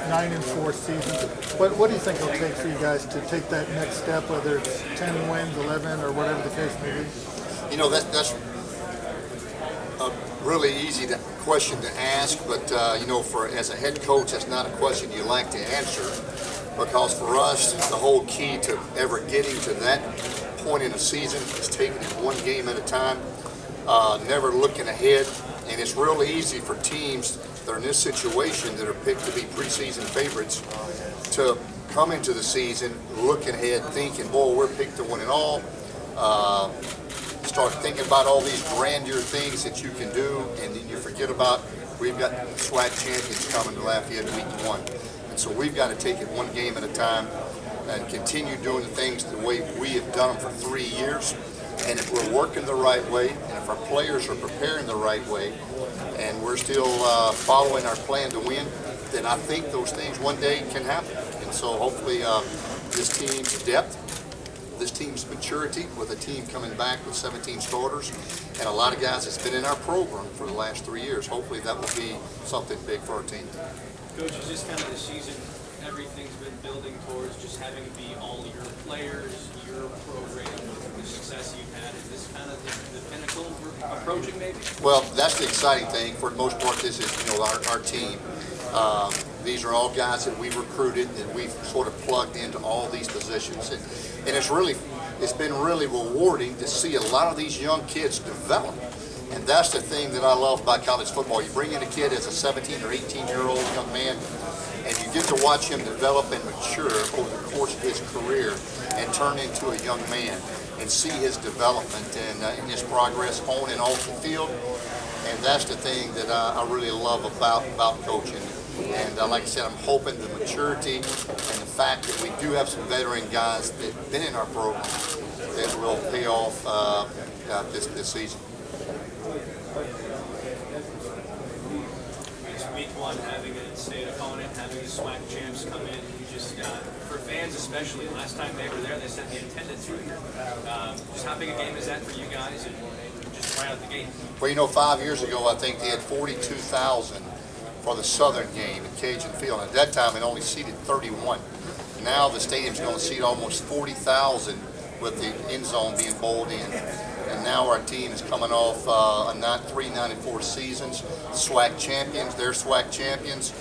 9-4 season. What do you think it'll take for you guys to take that next step, whether it's 10 wins, 11, or whatever the case may be? You know, that's a really easy question to ask, but you know, as a head coach, that's not a question you like to answer, because for us, the whole key to ever getting to that point in a season is taking it one game at a time, never looking ahead. And it's really easy for teams that are in this situation that are picked to be preseason favorites to come into the season looking ahead, thinking, boy, we're picked to win it all. Start thinking about all these grandeur things that you can do, and then you forget about we've got SWAC champions coming to Lafayette week 1. And so we've got to take it one game at a time and continue doing the things the way we have done them for 3 years. And if we're working the right way, and if our players are preparing the right way, and we're still following our plan to win, then I think those things one day can happen. And so hopefully this team's depth, this team's maturity, with a team coming back with 17 starters and a lot of guys that's been in our program for the last 3 years, hopefully that will be something big for our team. Coach, is this kind of the season everything's been building towards, just having to be all your players, your program, the success you've had? Is this kind of the pinnacle we're approaching maybe? Well, that's the exciting thing. For the most part, this is, you know, our team. These are all guys that we've recruited, and we've sort of plugged into all these positions. And it's been really rewarding to see a lot of these young kids develop. And that's the thing that I love about college football. You bring in a kid as a 17 or 18-year-old young man, and you get to watch him develop and mature over the course of his career and turn into a young man, and see his development and his progress on and off the field. And that's the thing that I really love about coaching. And like I said, I'm hoping the maturity and the fact that we do have some veteran guys that have been in our program that will pay off this season. It's week 1, having a state opponent, having the SWAC champs come in. You just, for fans especially, last time they were there, they said the attendance here. Just how big a game is that for you guys, and just right out the gate? Well, you know, 5 years ago, I think they had 42,000 for the Southern game at Cajun Field. At that time, it only seated 31. Now the stadium's going to seat almost 40,000 with the end zone being bowled in. And now our team is coming off 3-9-4 seasons, SWAC champions, they're SWAC champions.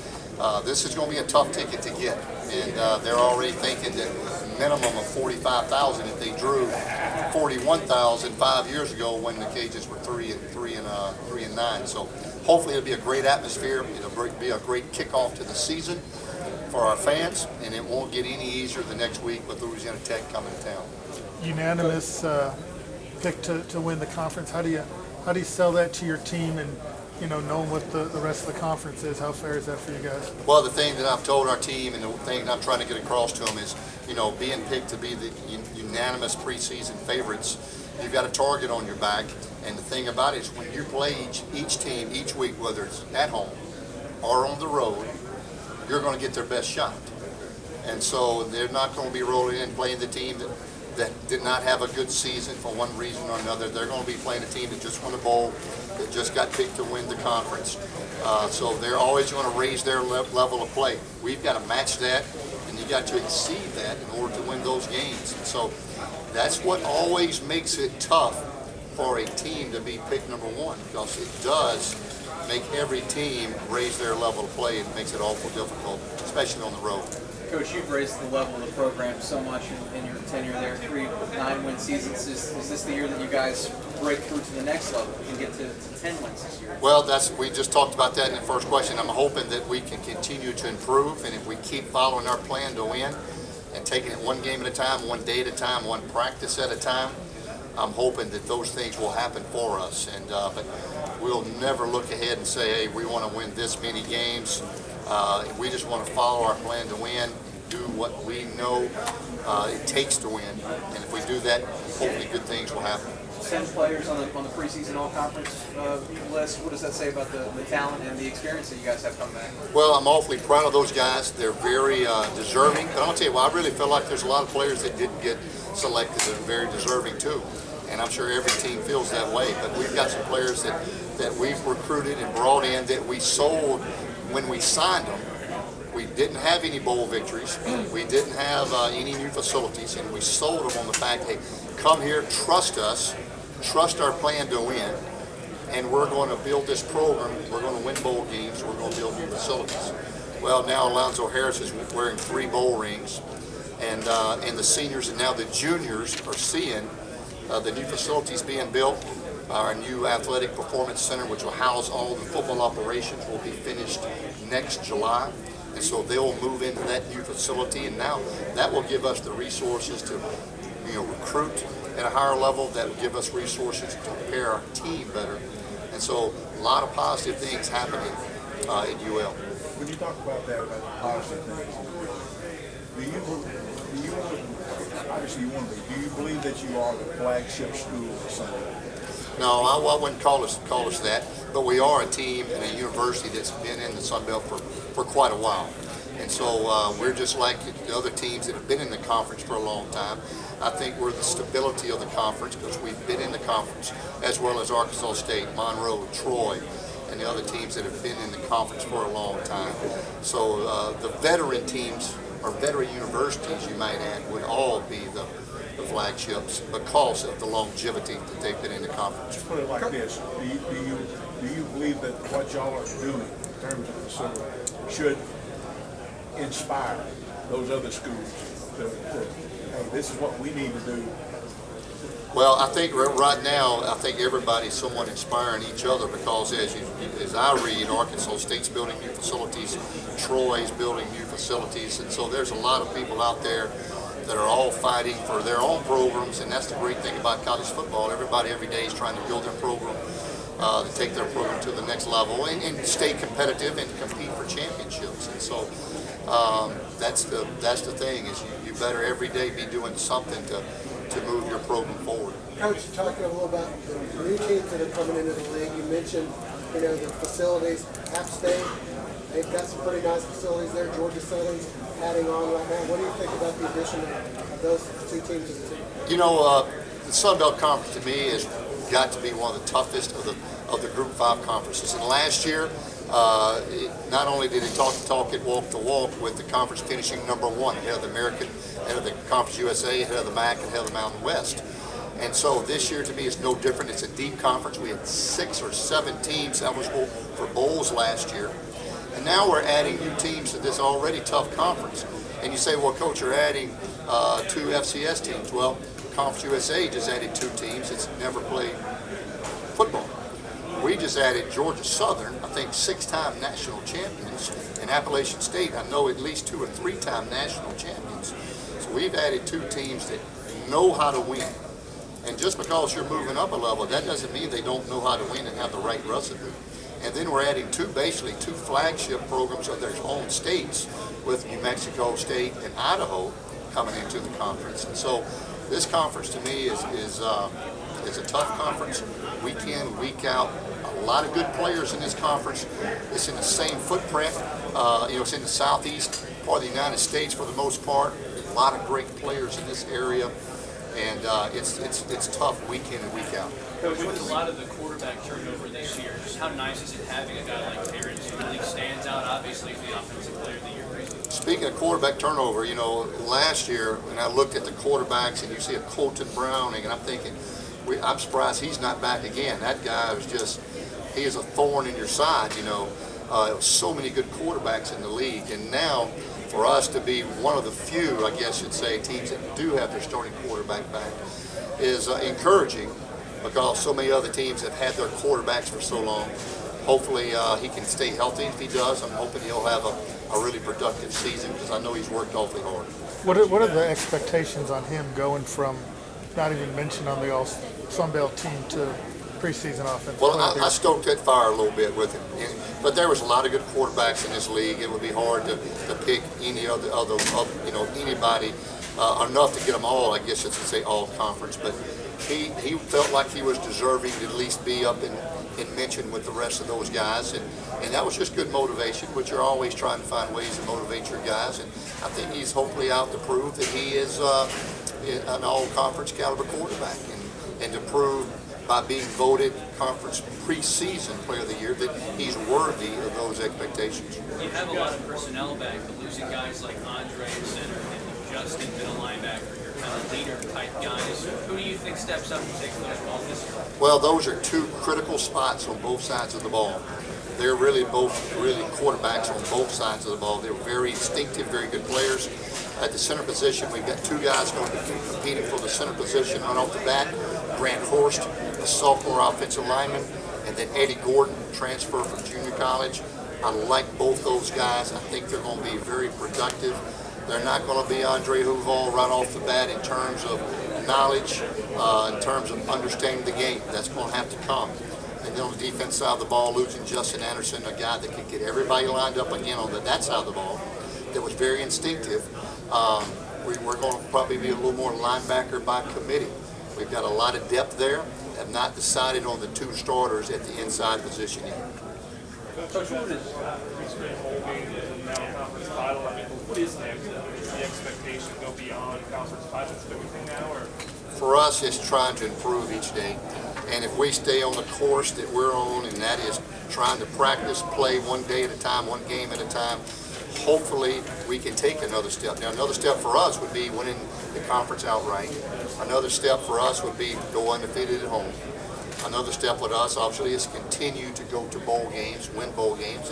This is going to be a tough ticket to get, and they're already thinking that minimum of 45,000 if they drew 41,000 5 years ago when the Cajuns were 3-9. So hopefully it'll be a great atmosphere. It'll be a great kickoff to the season for our fans, and it won't get any easier the next week with Louisiana Tech coming to town. Unanimous pick to win the conference. How do you sell that to your team, and knowing what the rest of the conference is? How fair is that for you guys? Well, the thing that I've told our team, and the thing that I'm trying to get across to them is, being picked to be the unanimous preseason favorites, you've got a target on your back. And the thing about it is, when you play each team each week, whether it's at home or on the road, you're going to get their best shot. And so they're not going to be rolling in playing the team that did not have a good season for one reason or another. They're going to be playing a team that just won a bowl, that just got picked to win the conference. So they're always going to raise their level of play. We've got to match that, and you got to exceed that in order to win those games. And so that's what always makes it tough for a team to be picked number 1, because it does make every team raise their level of play, and it makes it awful difficult, especially on the road. Coach, you've raised the level of the program so much in your tenure there, 3 9-win seasons. Is this the year that you guys break through to the next level and get to 10 wins this year? Well, we just talked about that in the first question. I'm hoping that we can continue to improve, and if we keep following our plan to win and taking it one game at a time, one day at a time, one practice at a time, I'm hoping that those things will happen for us. And but we'll never look ahead and say, hey, we want to win this many games. We just want to follow our plan to win, do what we know it takes to win, and if we do that, hopefully good things will happen. 10 players on the preseason all-conference list. What does that say about the talent and the experience that you guys have come back? Well, I'm awfully proud of those guys. They're very deserving. But I'm going to tell you, I really feel like there's a lot of players that didn't get selected that are very deserving too. And I'm sure every team feels that way. But we've got some players that we've recruited and brought in that we sold when we signed them. We didn't have any bowl victories. We didn't have any new facilities, and we sold them on the fact, hey, come here, trust us, trust our plan to win, and we're going to build this program. We're going to win bowl games. We're going to build new facilities. Well, now Alonzo Harris is wearing 3 bowl rings, and the seniors and now the juniors are seeing the new facilities being built. Our new athletic performance center, which will house all the football operations, will be finished next July. And so they'll move into that new facility, and now that will give us the resources to, recruit at a higher level. That will give us resources to prepare our team better. And so a lot of positive things happening at UL. When you talk about that, about the positive things, obviously you want to be, do you believe that you are the flagship school of Sunday? No, I wouldn't call us that, but we are a team and a university that's been in the Sun Belt for quite a while. And so we're just like the other teams that have been in the conference for a long time. I think we're the stability of the conference because we've been in the conference, as well as Arkansas State, Monroe, Troy, and the other teams that have been in the conference for a long time. So the veteran teams, or veteran universities, you might add, would all be the flagships because of the longevity that they've been in the conference. Let's put it like this: do you believe that what y'all are doing in terms of facility should inspire those other schools to hey, this is what we need to do? Well, I think right now, I think everybody's somewhat inspiring each other because as I read, Arkansas State's building new facilities, Troy's building new facilities, and so there's a lot of people out there that are all fighting for their own programs, and that's the great thing about college football. Everybody every day is trying to build their program, to take their program to the next level and stay competitive and compete for championships. And so that's the thing is you better every day be doing something to move your program forward. Coach, you're talking a little about the new teams that are coming into the league. You mentioned, the facilities. App State, they've got some pretty nice facilities there. Georgia Southern's adding on right now. What do you think about the addition of those 2 teams to the team? The Sun Belt Conference to me has got to be one of the toughest of the Group 5 conferences. And last year, not only did it talk the talk, it walked the walk with the conference finishing number 1, ahead of the American, ahead of the Conference USA, ahead of the MAC, and ahead of the Mountain West. And so this year to me is no different. It's a deep conference. We had 6 or 7 teams eligible for bowls last year. And now we're adding new teams to this already tough conference. And you say, well, Coach, you're adding 2 FCS teams. Well, Conference USA just added 2 teams. It's never played football. We just added Georgia Southern, I think 6-time national champions, and Appalachian State, I know at least 2 or 3-time national champions. So we've added 2 teams that know how to win. And just because you're moving up a level, that doesn't mean they don't know how to win and have the right recipe. And then we're adding 2 flagship programs of their own states with New Mexico State and Idaho coming into the conference. And so this conference to me is a tough conference, week in, week out. A lot of good players in this conference. It's in the same footprint. It's in the southeast part of the United States for the most part. A lot of great players in this area, and it's tough week in and week out. Coach, with a lot of the quarterback turnover this year, just how nice is it having a guy like Terrence who really stands out, obviously, as the offensive player of the year? Speaking of quarterback turnover, last year when I looked at the quarterbacks and you see a Colton Browning, and I'm thinking, I'm surprised he's not back again. That guy he is a thorn in your side, so many good quarterbacks in the league. And now for us to be one of the few, I guess you'd say, teams that do have their starting quarterback back is encouraging because so many other teams have had their quarterbacks for so long. Hopefully he can stay healthy. If he does, I'm hoping he'll have a really productive season because I know he's worked awfully hard. What are the expectations on him going from not even mentioned on the All Sun Belt team to preseason offense? Well, I stoked that fire a little bit with him, but there was a lot of good quarterbacks in this league. It would be hard to pick any other anybody enough to get them all. I guess you should say all conference, but he felt like he was deserving to at least be up in mention with the rest of those guys, and that was just good motivation. But you're always trying to find ways to motivate your guys, and I think he's hopefully out to prove that he is an all-conference caliber quarterback, and to prove by being voted conference preseason player of the year, that he's worthy of those expectations. You have a lot of personnel back, but losing guys like Andre at center and Justin, middle linebacker, your kind of leader type guys. Who do you think steps up and takes those balls this year? Well, those are two critical spots on both sides of the ball. They're really both quarterbacks on both sides of the ball. They're very instinctive, very good players. At the center position, we've got two guys going to be competing for the center position right off the bat. Grant Horst, a sophomore offensive lineman, and then Eddie Gordon, transfer from junior college. I like both those guys. I think they're going to be very productive. They're not going to be Andre Huval right off the bat in terms of knowledge, in terms of understanding the game. That's going to have to come. And then on the defense side of the ball, losing Justin Anderson, a guy that could get everybody lined up again on that side of the ball, that was very instinctive. We're going to probably be a little more linebacker by committee. We've got a lot of depth there. Have not decided on the two starters at the inside position yet. Coach, what is bowl game and now conference title. I mean, what is next? Is the expectation go beyond conference titles and everything now, or? For us, it's trying to improve each day. And if we stay on the course that we're on, and that is trying to practice, play one day at a time, one game at a time, hopefully we can take another step. Now, another step for us would be winning the conference outright. Another step for us would be go undefeated at home. Another step with us, obviously, is continue to go to bowl games, win bowl games,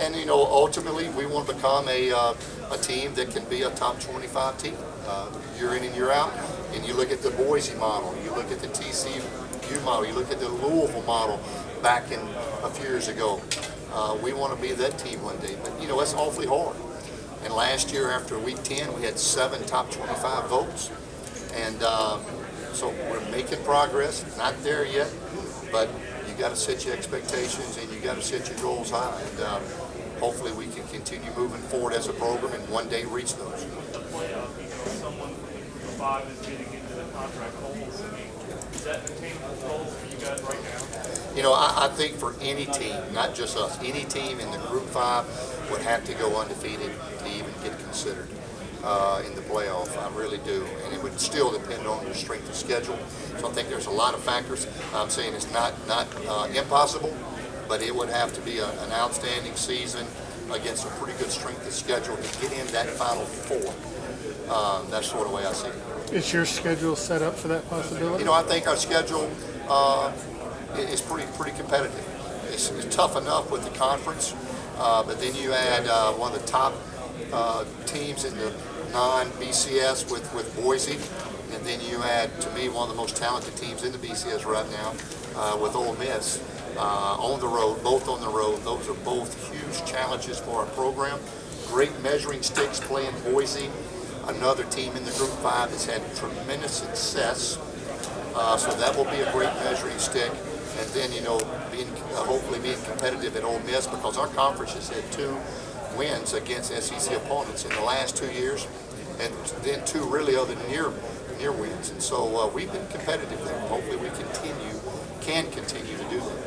and you know, ultimately, we want to become a team that can be a top 25 team year in and year out. And you look at the Boise model, you look at the TCU model, you look at the Louisville model back in a few years ago. We want to be that team one day, but you know, it's awfully hard. And last year, after week 10, we had 7 top 25 votes, and so we're making progress. Not there yet, but you got to set your expectations and you got to set your goals high. And hopefully, we can continue moving forward as a program and one day reach those. The playoff, you know, someone from the group of 5 is getting into the contract holes. I mean, is that attainable goals for you guys right now? You know, I think for any team, not just us, any team in the Group 5 would have to go undefeated to even get considered in the playoff. I really do. And it would still depend on your strength of schedule. So I think there's a lot of factors. I'm saying it's not impossible, but it would have to be an outstanding season against a pretty good strength of schedule to get in that Final Four. That's sort of the way I see it. Is your schedule set up for that possibility? You know, I think our schedule is pretty competitive. It's tough enough with the conference, but then you add one of the top teams in the non-BCS with Boise, and then you add, to me, one of the most talented teams in the BCS right now with Ole Miss on the road, both on the road. Those are both huge challenges for our program. Great measuring sticks playing Boise, another team in the Group 5 that's had tremendous success. So that will be a great measuring stick. And then, you know, hopefully being competitive at Ole Miss, because our conference has had 2 wins against SEC opponents in the last 2 years, and then 2 really other near wins. And so we've been competitive there. Hopefully we can continue to do that.